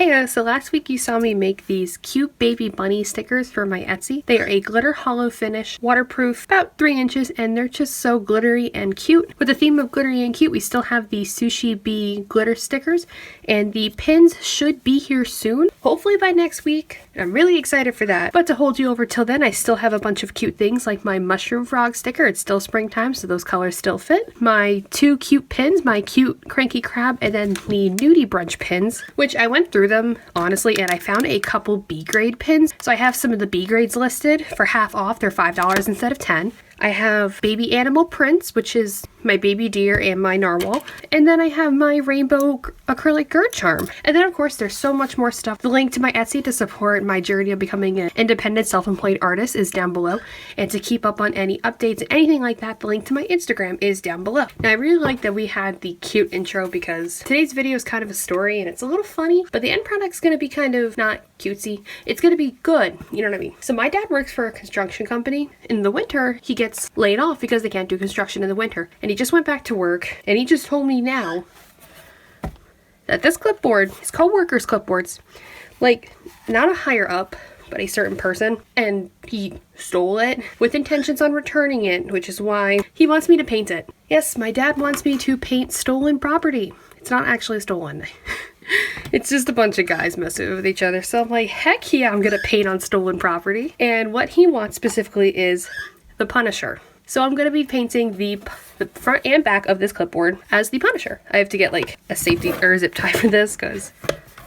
Hey, so last week you saw me make these cute baby bunny stickers for my Etsy. They are a glitter hollow finish, waterproof, about 3 inches, and they're just so glittery and cute. With the theme of glittery and cute, we still have the Sushi Bee glitter stickers, and the pins should be here soon, hopefully by next week. I'm really excited for that. But to hold you over till then, I still have a bunch of cute things like my mushroom frog sticker. It's still springtime, so those colors still fit. My 2 cute pins, my cute cranky crab, and then the nudie brunch pins, which I went through them honestly, and I found a couple B grade pins. So I have some of the B grades listed for half off. They're $5 instead of $10. I have baby animal prints, which is my baby deer and my narwhal. And then I have my rainbow acrylic gird charm. And then of course there's so much more stuff. The link to my Etsy to support my journey of becoming an independent self-employed artist is down below. And to keep up on any updates and anything like that, the link to my Instagram is down below. Now I really like that we had the cute intro because today's video is kind of a story and it's a little funny, but the end product's gonna be kind of not cutesy. It's gonna be good, you know what I mean? So my dad works for a construction company. In the winter, he gets laid off because they can't do construction in the winter. And he just went back to work and he just told me now that this clipboard, his co-worker's clipboards, like not a higher up, but a certain person, and he stole it with intentions on returning it, which is why he wants me to paint it. Yes, my dad wants me to paint stolen property. It's not actually stolen. It's just a bunch of guys messing with each other. So I'm like, heck yeah, I'm gonna paint on stolen property. And what he wants specifically is the Punisher. So I'm going to be painting the front and back of this clipboard as the Punisher. I have to get like a safety or zip tie for this because,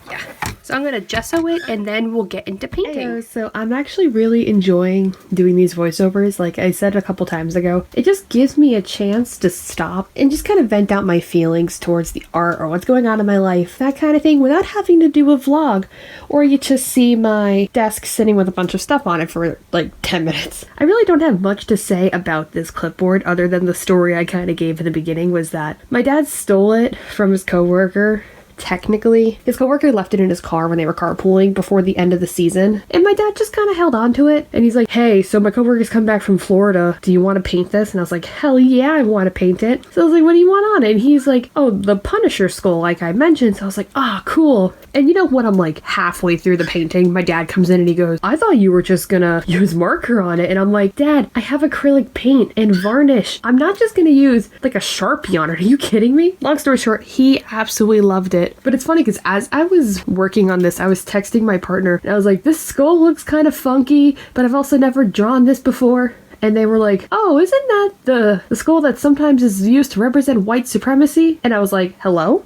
yeah. So I'm going to gesso it and then we'll get into painting. Hey, so I'm actually really enjoying doing these voiceovers. Like I said a couple times ago, it just gives me a chance to stop and just kind of vent out my feelings towards the art or what's going on in my life, that kind of thing, without having to do a vlog. Or you just see my desk sitting with a bunch of stuff on it for like 10 minutes. I really don't have much to say about this clipboard other than the story I kind of gave in the beginning was that my dad stole it from his coworker. Technically, his coworker left it in his car when they were carpooling before the end of the season, and my dad just kind of held on to it, and he's like, hey, so my coworker's come back from Florida, do you want to paint this? And I was like, hell yeah, I want to paint it. So I was like, what do you want on it? And he's like, oh, the Punisher skull, like I mentioned. So I was like, ah, cool. And you know what, I'm like halfway through the painting, my dad comes in and he goes, I thought you were just gonna use marker on it. And I'm like, Dad, I have acrylic paint and varnish. I'm not just gonna use like a Sharpie on it. Are you kidding me? Long story short, he absolutely loved it. But it's funny because as I was working on this, I was texting my partner and I was like, this skull looks kind of funky, but I've also never drawn this before. And they were like, oh, isn't that the skull that sometimes is used to represent white supremacy? And I was like, hello?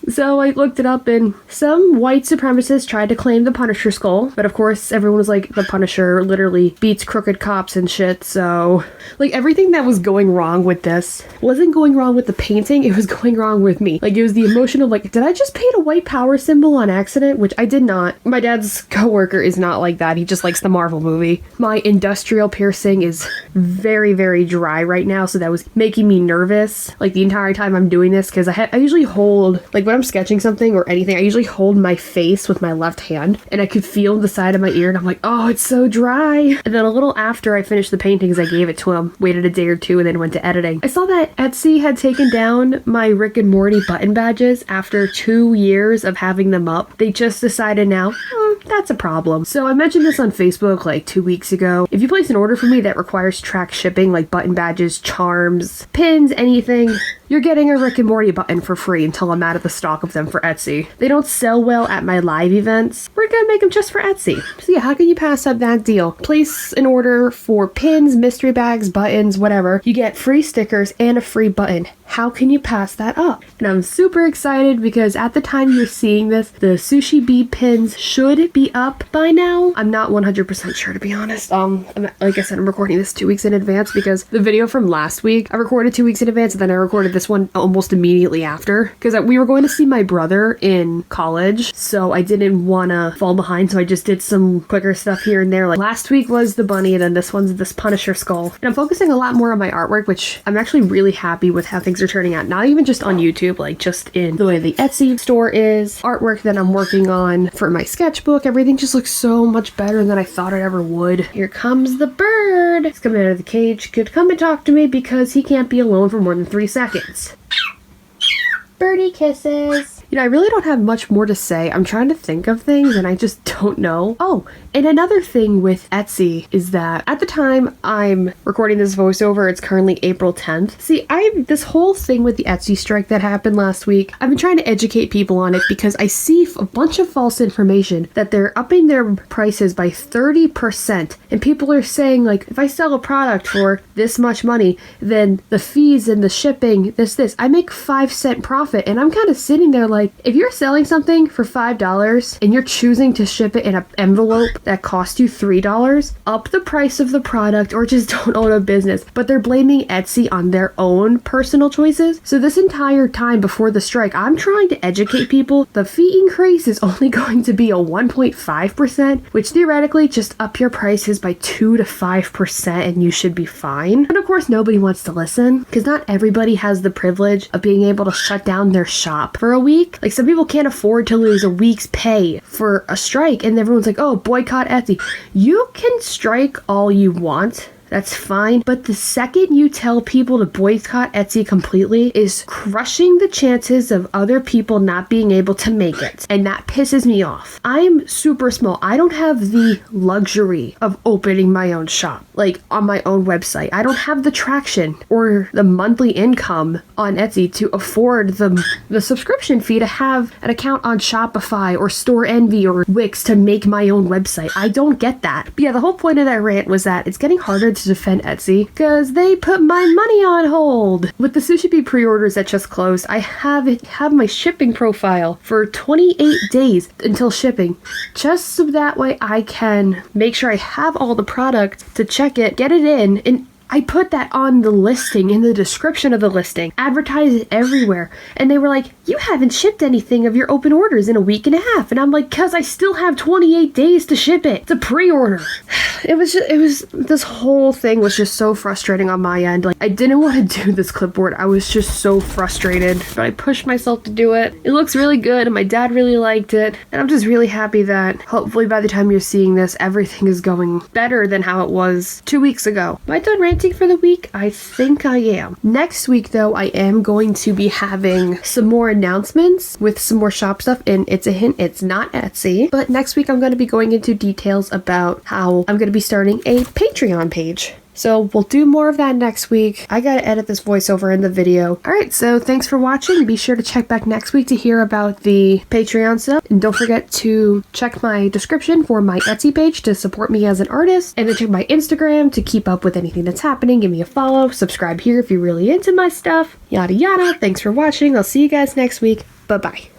So I looked it up and some white supremacists tried to claim the Punisher skull, but of course everyone was like, the Punisher literally beats crooked cops and shit, so like everything that was going wrong with this wasn't going wrong with the painting, it was going wrong with me. Like it was the emotion of like, did I just paint a white power symbol on accident? Which I did not. My dad's coworker is not like that, he just likes the Marvel movie. My industrial piercing is very, very dry right now, so that was making me nervous like the entire time I'm doing this because I usually hold, like when I'm sketching something or anything, I usually hold my face with my left hand and I could feel the side of my ear and I'm like, oh, it's so dry. And then a little after I finished the paintings, I gave it to him, waited a day or two, and then went to editing. I saw that Etsy had taken down my Rick and Morty button badges after 2 years of having them up. They just decided now, that's a problem. So I mentioned this on Facebook like 2 weeks ago. If you place an order for me that requires track shipping, like button badges, charms, pins, anything, you're getting a Rick and Morty button for free until I'm out of the stock of them for Etsy. They don't sell well at my live events. We're gonna make them just for Etsy. So yeah, how can you pass up that deal? Place an order for pins, mystery bags, buttons, whatever. You get free stickers and a free button. How can you pass that up? And I'm super excited because at the time you're seeing this, the Sushi Bee pins should be up by now. I'm not 100% sure, to be honest. Like I said, I'm recording this 2 weeks in advance because the video from last week, I recorded 2 weeks in advance and then I recorded this one almost immediately after because we were going to see my brother in college, so I didn't want to fall behind, so I just did some quicker stuff here and there. Like last week was the bunny and then this one's this Punisher skull. And I'm focusing a lot more on my artwork, which I'm actually really happy with how things are turning out. Not even just on YouTube, like just in the way the Etsy store is, artwork that I'm working on for my sketchbook, everything just looks so much better than I thought it ever would. Here comes the bird. He's coming out of the cage. Could come and talk to me because he can't be alone for more than 3 seconds. Birdie kisses. You know, I really don't have much more to say. I'm trying to think of things and I just don't know. Oh, and another thing with Etsy is that at the time I'm recording this voiceover, it's currently April 10th. See, this whole thing with the Etsy strike that happened last week, I've been trying to educate people on it because I see a bunch of false information that they're upping their prices by 30%. And people are saying, like, if I sell a product for this much money, then the fees and the shipping, this, I make 5-cent profit. And I'm kind of sitting there like, if you're selling something for $5 and you're choosing to ship it in an envelope that costs you $3, up the price of the product or just don't own a business. But they're blaming Etsy on their own personal choices. So this entire time before the strike, I'm trying to educate people. The fee increase is only going to be a 1.5%, which theoretically just up your prices by 2 to 5% and you should be fine. But of course, nobody wants to listen because not everybody has the privilege of being able to shut down their shop for a week. Like, some people can't afford to lose a week's pay for a strike, and everyone's like, oh, boycott Etsy. You can strike all you want. That's fine. But the second you tell people to boycott Etsy completely is crushing the chances of other people not being able to make it. And that pisses me off. I'm super small. I don't have the luxury of opening my own shop, like on my own website. I don't have the traction or the monthly income on Etsy to afford the subscription fee to have an account on Shopify or Store Envy or Wix to make my own website. I don't get that. But yeah, the whole point of that rant was that it's getting harder to defend Etsy because they put my money on hold. With the Sushi Bee pre-orders that just closed, I have my shipping profile for 28 days until shipping, just so that way I can make sure I have all the product to check it, get it in, and I put that on the listing, in the description of the listing, advertise it everywhere. And they were like, you haven't shipped anything of your open orders in a week and a half. And I'm like, cause I still have 28 days to ship it. It's a pre-order. This whole thing was just so frustrating on my end. Like, I didn't want to do this clipboard. I was just so frustrated, but I pushed myself to do it. It looks really good and my dad really liked it. And I'm just really happy that hopefully by the time you're seeing this, everything is going better than how it was 2 weeks ago. Am I done ranting for the week? I think I am. Next week though, I am going to be having some more announcements with some more shop stuff, and it's a hint, it's not Etsy. But next week I'm going to be going into details about how I'm going to be starting a Patreon page. So we'll do more of that next week. I gotta edit this voiceover in the video. Alright, so thanks for watching. Be sure to check back next week to hear about the Patreon stuff. And don't forget to check my description for my Etsy page to support me as an artist. And then check my Instagram to keep up with anything that's happening. Give me a follow. Subscribe here if you're really into my stuff. Yada yada. Thanks for watching. I'll see you guys next week. Bye-bye.